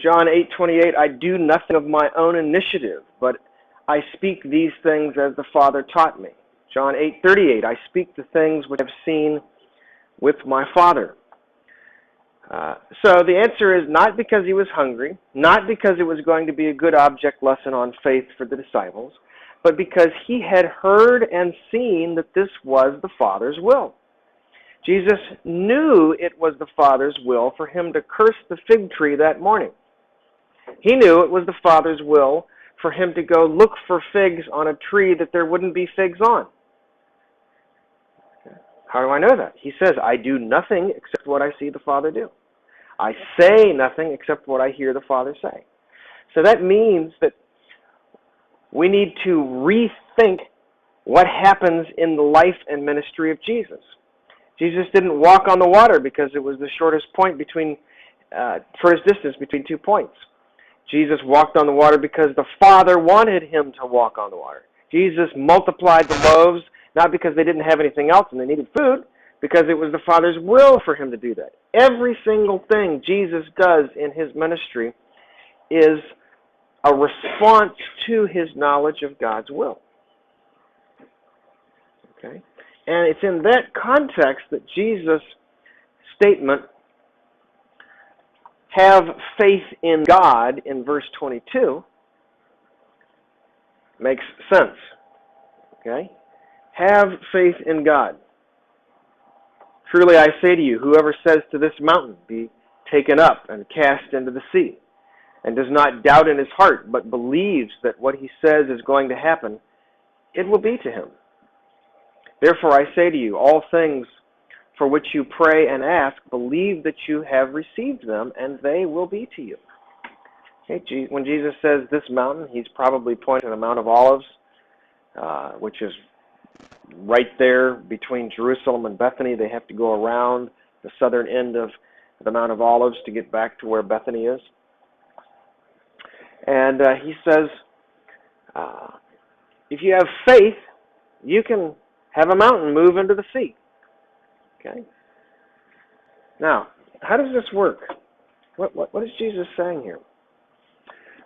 John 8:28, I do nothing of my own initiative, but I speak these things as the Father taught me. John 8:38, I speak the things which I've seen with my Father. So the answer is not because he was hungry, not because it was going to be a good object lesson on faith for the disciples, but because he had heard and seen that this was the Father's will. Jesus knew it was the Father's will for him to curse the fig tree that morning. He knew it was the Father's will for him to go look for figs on a tree that there wouldn't be figs on. How do I know that? He says, I do nothing except what I see the Father do. I say nothing except what I hear the Father say. So that means that we need to rethink what happens in the life and ministry of Jesus. Jesus didn't walk on the water because it was the shortest point shortest distance between 2 points. Jesus walked on the water because the Father wanted him to walk on the water. Jesus multiplied the loaves not because they didn't have anything else and they needed food, because it was the Father's will for him to do that. Every single thing Jesus does in his ministry is a response to his knowledge of God's will. Okay? And it's in that context that Jesus' statement, have faith in God, in verse 22, makes sense. Okay? Have faith in God. Truly I say to you, whoever says to this mountain, be taken up and cast into the sea, and does not doubt in his heart, but believes that what he says is going to happen, it will be to him. Therefore I say to you, all things for which you pray and ask, believe that you have received them, and they will be to you. Okay, when Jesus says this mountain, he's probably pointing to the Mount of Olives, which is right there between Jerusalem and Bethany. They have to go around the southern end of the Mount of Olives to get back to where Bethany is. And he says, if you have faith, you can have a mountain move into the sea. Okay? Now, how does this work? What is Jesus saying here?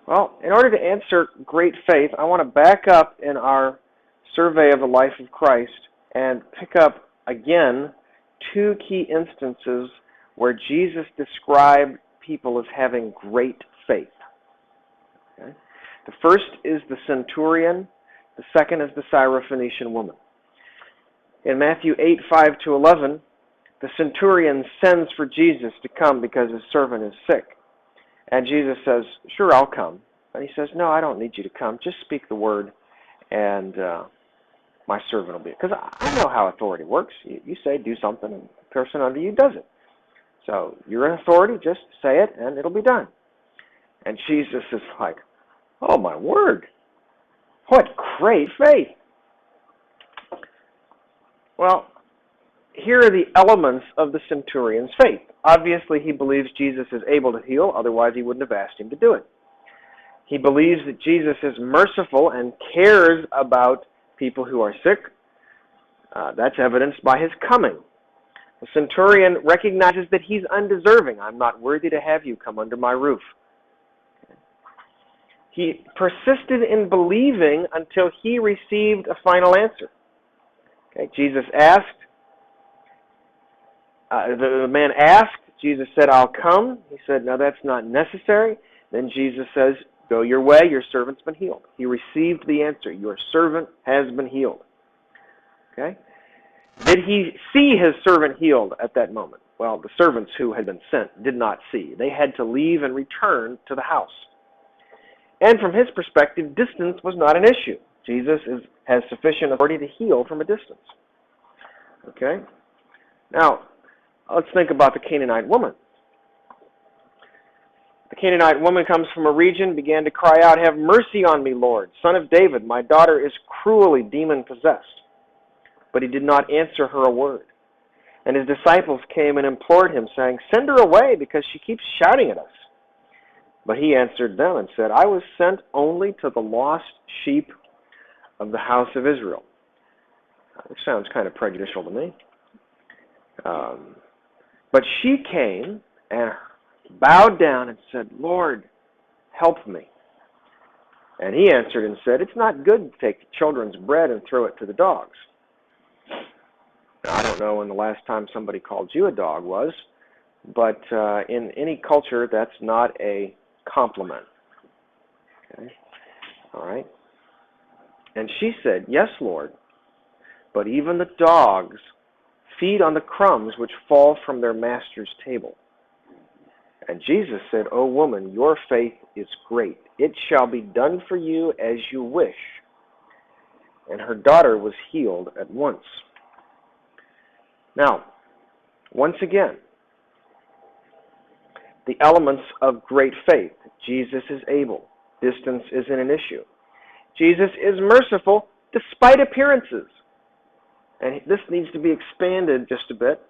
Well, in order to answer great faith, I want to back up in our survey of the life of Christ and pick up, again, 2 key instances where Jesus described people as having great faith. Okay? The first is the centurion. The second is the Syrophoenician woman. In Matthew 8:5-11, the centurion sends for Jesus to come because his servant is sick. And Jesus says, sure, I'll come. And he says, no, I don't need you to come. Just speak the word, and my servant will be. Because I know how authority works. You say, do something, and the person under you does it. So you're in authority, just say it, and it'll be done. And Jesus is like, oh, my word. What great faith. Well, here are the elements of the centurion's faith. Obviously, he believes Jesus is able to heal, otherwise he wouldn't have asked him to do it. He believes that Jesus is merciful and cares about people who are sick. That's evidenced by his coming. The centurion recognizes that he's undeserving. I'm not worthy to have you come under my roof. He persisted in believing until he received a final answer. Okay, Jesus asked. The man asked. Jesus said, I'll come. He said, no, that's not necessary. Then Jesus says, go your way, your servant's been healed. He received the answer, your servant has been healed. Okay? Did he see his servant healed at that moment? Well, the servants who had been sent did not see. They had to leave and return to the house. And from his perspective, distance was not an issue. Jesus has sufficient authority to heal from a distance. Okay? Now, let's think about the Canaanite woman. The Canaanite woman comes from a region, began to cry out, have mercy on me, Lord, Son of David. My daughter is cruelly demon-possessed. But he did not answer her a word. And his disciples came and implored him, saying, send her away, because she keeps shouting at us. But he answered them and said, I was sent only to the lost sheep of the house of Israel. Which sounds kind of prejudicial to me. But she came, and bowed down and said, "Lord, help me." And he answered and said, "It's not good to take the children's bread and throw it to the dogs." Now, I don't know when the last time somebody called you a dog was, but in any culture, that's not a compliment. Okay? All right? And she said, "Yes, Lord, but even the dogs feed on the crumbs which fall from their master's table." And Jesus said, "O woman, your faith is great. It shall be done for you as you wish." And her daughter was healed at once. Now, once again, the elements of great faith. Jesus is able. Distance isn't an issue. Jesus is merciful despite appearances. And this needs to be expanded just a bit.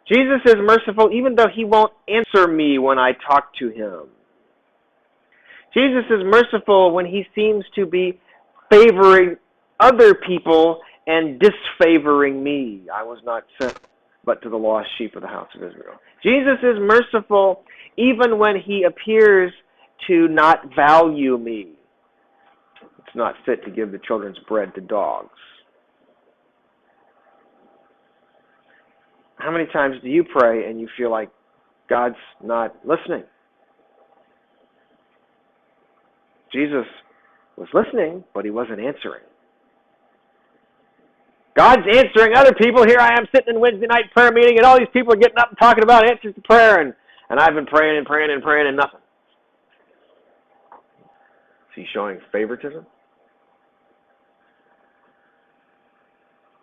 Jesus is merciful even though he won't answer me when I talk to him. Jesus is merciful when he seems to be favoring other people and disfavoring me. I was not sent but to the lost sheep of the house of Israel. Jesus is merciful even when he appears to not value me. It's not fit to give the children's bread to dogs. How many times do you pray and you feel like God's not listening? Jesus was listening, but he wasn't answering. God's answering other people. Here I am sitting in Wednesday night prayer meeting, and all these people are getting up and talking about answers to prayer, and I've been praying and praying and praying and nothing. Is he showing favoritism?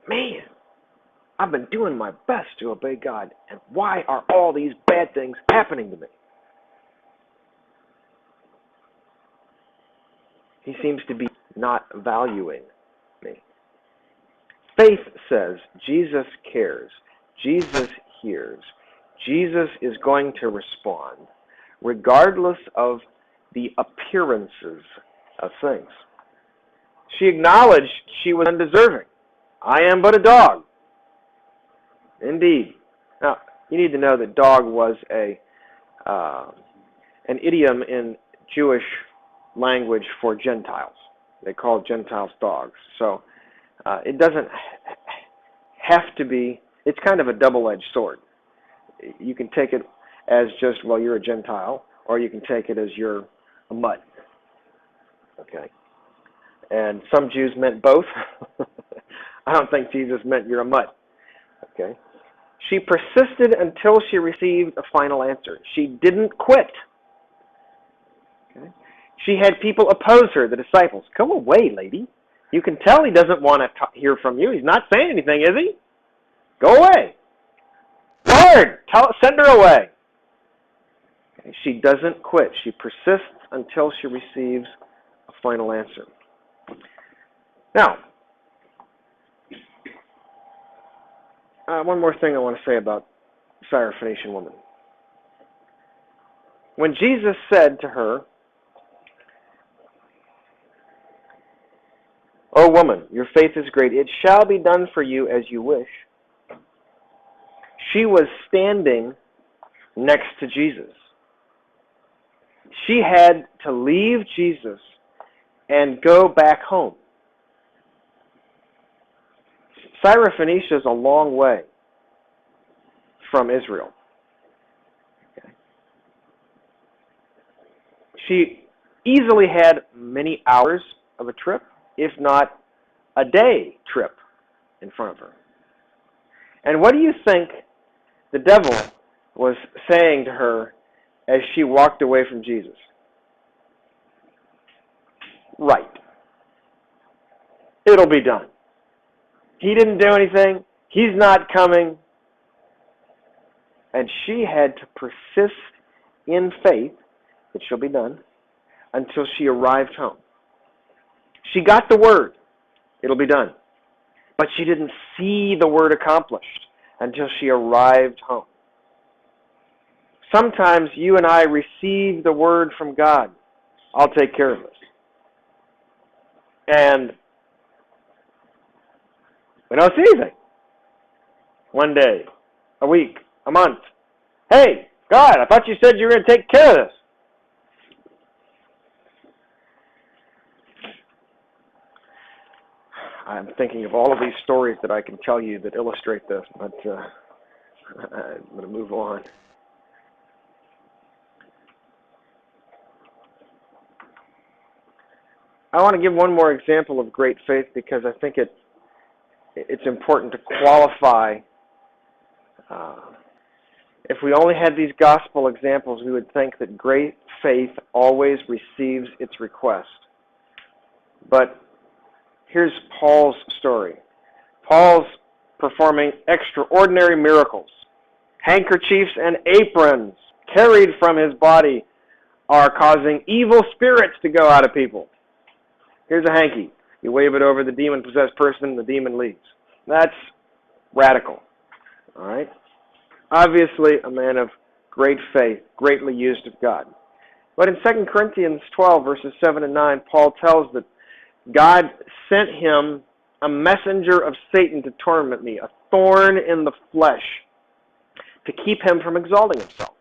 Man, I've been doing my best to obey God, and why are all these bad things happening to me? He seems to be not valuing me. Faith says Jesus cares, Jesus hears, Jesus is going to respond, regardless of the appearances of things. She acknowledged she was undeserving. I am but a dog. Indeed. Now, you need to know that dog was an idiom in Jewish language for Gentiles. They called Gentiles dogs. So it doesn't have to be, it's kind of a double-edged sword. You can take it as just, well, you're a Gentile, or you can take it as you're a mutt. Okay? And some Jews meant both. I don't think Jesus meant you're a mutt. Okay? She persisted until she received a final answer. She didn't quit. Okay? She had people oppose her, the disciples. Go away, lady. You can tell he doesn't want to hear from you. He's not saying anything, is he? Go away. Lord, send her away. Okay? She doesn't quit. She persists until she receives a final answer. Now, one more thing I want to say about Syrophoenician woman. When Jesus said to her, "O woman, your faith is great. It shall be done for you as you wish," she was standing next to Jesus. She had to leave Jesus and go back home. Syrophoenicia is a long way from Israel. Okay. She easily had many hours of a trip, if not a day trip in front of her. And what do you think the devil was saying to her as she walked away from Jesus? Right. It'll be done. He didn't do anything. He's not coming. And she had to persist in faith, it shall be done, until she arrived home. She got the word, it'll be done. But she didn't see the word accomplished until she arrived home. Sometimes you and I receive the word from God. I'll take care of this. And we don't see anything. One day, a week, a month. Hey, God, I thought you said you were going to take care of this. I'm thinking of all of these stories that I can tell you that illustrate this, but I'm going to move on. I want to give one more example of great faith because I think it's important to qualify. If we only had these gospel examples, we would think that great faith always receives its request. But here's Paul's story. Paul's performing extraordinary miracles. Handkerchiefs and aprons carried from his body are causing evil spirits to go out of people. Here's a hanky. You wave it over the demon-possessed person, the demon leaves. That's radical. All right? Obviously, a man of great faith, greatly used of God. But in 2 Corinthians 12, verses 7 and 9, Paul tells that God sent him a messenger of Satan to torment me, a thorn in the flesh, to keep him from exalting himself.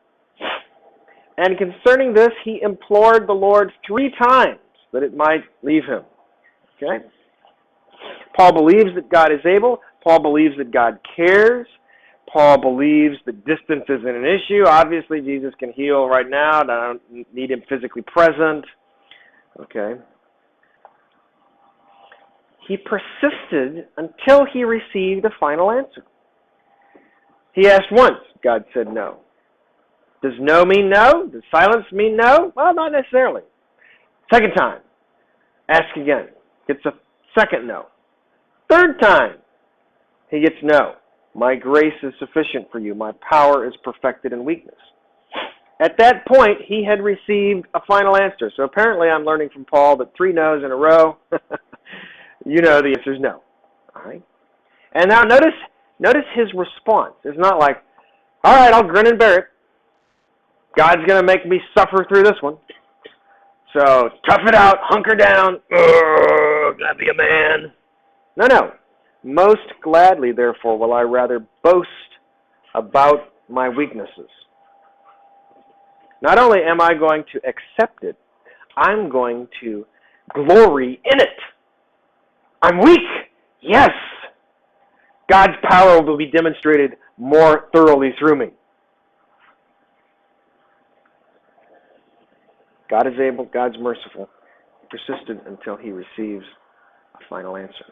And concerning this, he implored the Lord 3 times that it might leave him. Okay? Paul believes that God is able. Paul believes that God cares. Paul believes that distance isn't an issue. Obviously, Jesus can heal right now. I don't need him physically present. Okay? He persisted until he received a final answer. He asked once. God said no. Does no mean no? Does silence mean no? Well, not necessarily. Second time. Ask again. Gets a second no. Third time. He gets no. My grace is sufficient for you. My power is perfected in weakness. At that point, he had received a final answer. So apparently I'm learning from Paul that 3 no's in a row, you know the answer is no. All right? And now notice his response. It's not like, all right, I'll grin and bear it. God's going to make me suffer through this one. So tough it out, hunker down, gotta be a man. No. Most gladly, therefore, will I rather boast about my weaknesses. Not only am I going to accept it, I'm going to glory in it. I'm weak. Yes. God's power will be demonstrated more thoroughly through me. God is able, God's merciful, persistent until he receives a final answer.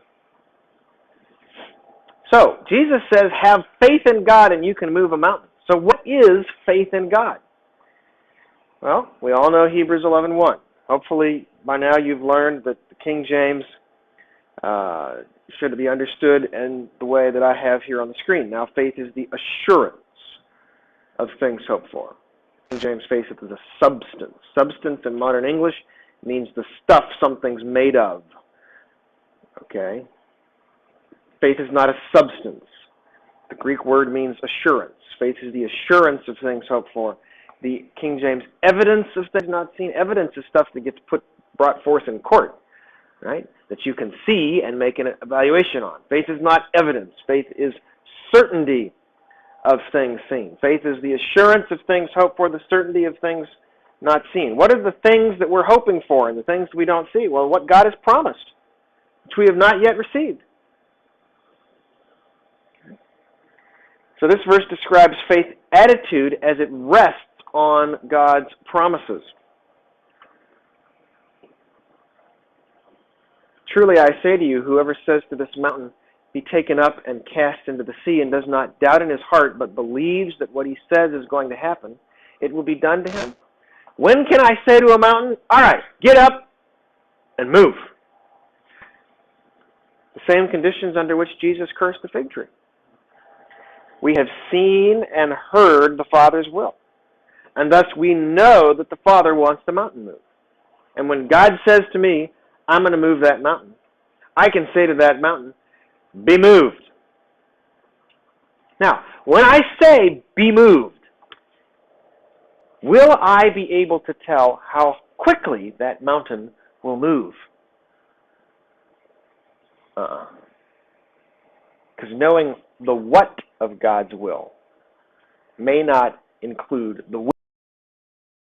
So, Jesus says, have faith in God and you can move a mountain. So what is faith in God? Well, we all know Hebrews 11:1. Hopefully, by now you've learned that the King James should be understood in the way that I have here on the screen. Now, faith is the assurance of things hoped for. King James faith is a substance. Substance in modern English means the stuff something's made of. Okay? Faith is not a substance. The Greek word means assurance. Faith is the assurance of things hoped for. The King James evidence of things not seen. Evidence is stuff that gets brought forth in court, right? That you can see and make an evaluation on. Faith is not evidence. Faith is certainty of things seen. Faith is the assurance of things hoped for, the certainty of things not seen. What are the things that we're hoping for and the things we don't see? Well, what God has promised, which we have not yet received. So this verse describes faith attitude as it rests on God's promises. Truly I say to you, whoever says to this mountain, be taken up and cast into the sea, and does not doubt in his heart, but believes that what he says is going to happen, it will be done to him. When can I say to a mountain, all right, get up and move? The same conditions under which Jesus cursed the fig tree. We have seen and heard the Father's will, and thus we know that the Father wants the mountain moved. And when God says to me, I'm going to move that mountain, I can say to that mountain, be moved. Now, when I say be moved, will I be able to tell how quickly that mountain will move? Because knowing the what of God's will may not include the